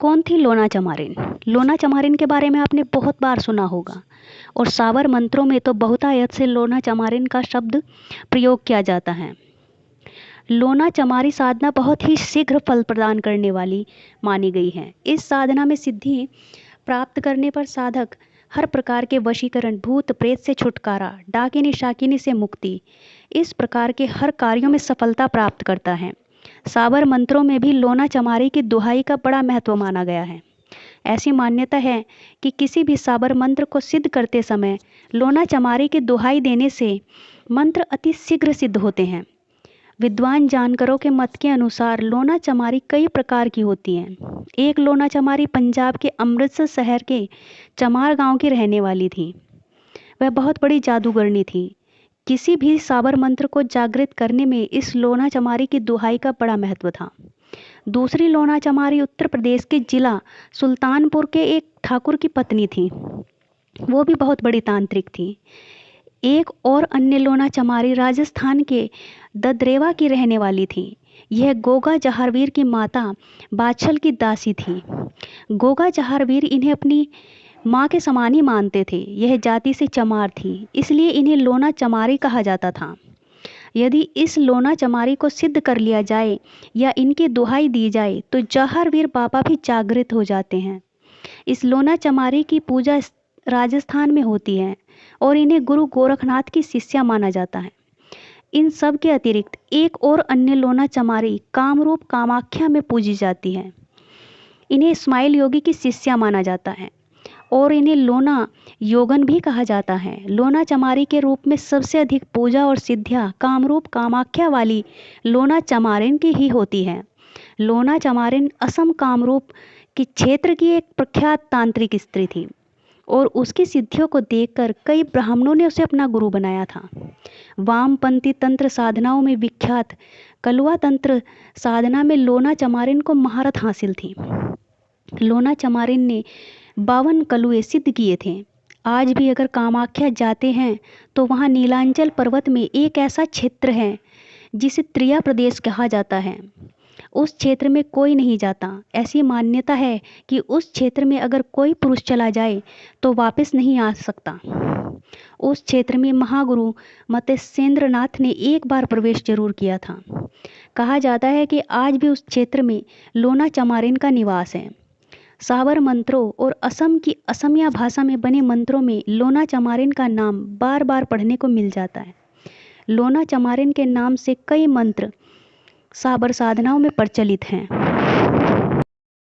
कौन थी लोना चमारिन? लोना चमारिन के बारे में आपने बहुत बार सुना होगा और साबर मंत्रों में तो बहुतायत से लोना चमारिन का शब्द प्रयोग किया जाता है। लोना चमारी साधना बहुत ही शीघ्र फल प्रदान करने वाली मानी गई है। इस साधना में सिद्धि प्राप्त करने पर साधक हर प्रकार के वशीकरण, भूत प्रेत से छुटकारा, डाकिनी शाकिनी से मुक्ति, इस प्रकार के हर कार्यों में सफलता प्राप्त करता है। साबर मंत्रों में भी लोना चमारी की दुहाई का बड़ा महत्व माना गया है। ऐसी मान्यता है कि किसी भी साबर मंत्र को सिद्ध करते समय लोना चमारी की दुहाई देने से मंत्र अति शीघ्र सिद्ध होते हैं। विद्वान जानकारों के मत के अनुसार लोना चमारी कई प्रकार की होती हैं। एक लोना चमारी पंजाब के अमृतसर शहर के चमार गांव की रहने वाली थी। वह बहुत बड़ी जादूगरनी थी। किसी भी साबर मंत्र को जागृत करने में इस लोना चमारी की दुहाई का बड़ा महत्व था। दूसरी लोना चमारी उत्तर प्रदेश के जिला सुल्तानपुर के एक ठाकुर की पत्नी थी। वो भी बहुत बड़ी तांत्रिक थी। एक और अन्य लोना चमारी राजस्थान के ददरेवा की रहने वाली थी। यह गोगा जहारवीर की माता बादशल की दासी थी। गोगा जहारवीर इन्हें अपनी माँ के समान ही मानते थे। यह जाति से चमार थी, इसलिए इन्हें लोना चमारी कहा जाता था। यदि इस लोना चमारी को सिद्ध कर लिया जाए या इनकी दुहाई दी जाए तो जहारवीर बाबा भी जागृत हो जाते हैं। इस लोना चमारी की पूजा राजस्थान में होती है और इन्हें गुरु गोरखनाथ की शिष्या माना जाता है। इन सब के अतिरिक्त एक और अन्य लोना चमारी कामरूप कामाख्या में पूजी जाती है। इन्हें इस्माइल योगी की शिष्या माना जाता है और इन्हें लोना योगन भी कहा जाता है। लोना चमारी के रूप में सबसे अधिक पूजा और सिद्धियाँ कामरूप कामाख्या वाली लोना चमारिन की ही होती है। लोना चमारिन असम कामरूप के क्षेत्र की एक प्रख्यात तांत्रिक स्त्री थी और उसकी सिद्धियों को देखकर कई ब्राह्मणों ने उसे अपना गुरु बनाया था। वामपंथी तंत्र साधनाओं में विख्यात कलवा तंत्र साधना में लोना चमारिन को महारत हासिल थी। लोना चमारिन ने 52 कलुए सिद्ध किए थे। आज भी अगर कामाख्या जाते हैं तो वहाँ नीलांचल पर्वत में एक ऐसा क्षेत्र है जिसे त्रिया प्रदेश कहा जाता है। उस क्षेत्र में कोई नहीं जाता। ऐसी मान्यता है कि उस क्षेत्र में अगर कोई पुरुष चला जाए तो वापस नहीं आ सकता। उस क्षेत्र में महागुरु मत्स्येंद्र नाथ ने एक बार प्रवेश जरूर किया था। कहा जाता है कि आज भी उस क्षेत्र में लोना चमारिन का निवास है। साबर मंत्रों और असम की असमिया भाषा में बने मंत्रों में लोना चमारिन का नाम बार बार पढ़ने को मिल जाता है। लोना चमारिन के नाम से कई मंत्र साबर साधनाओं में प्रचलित हैं।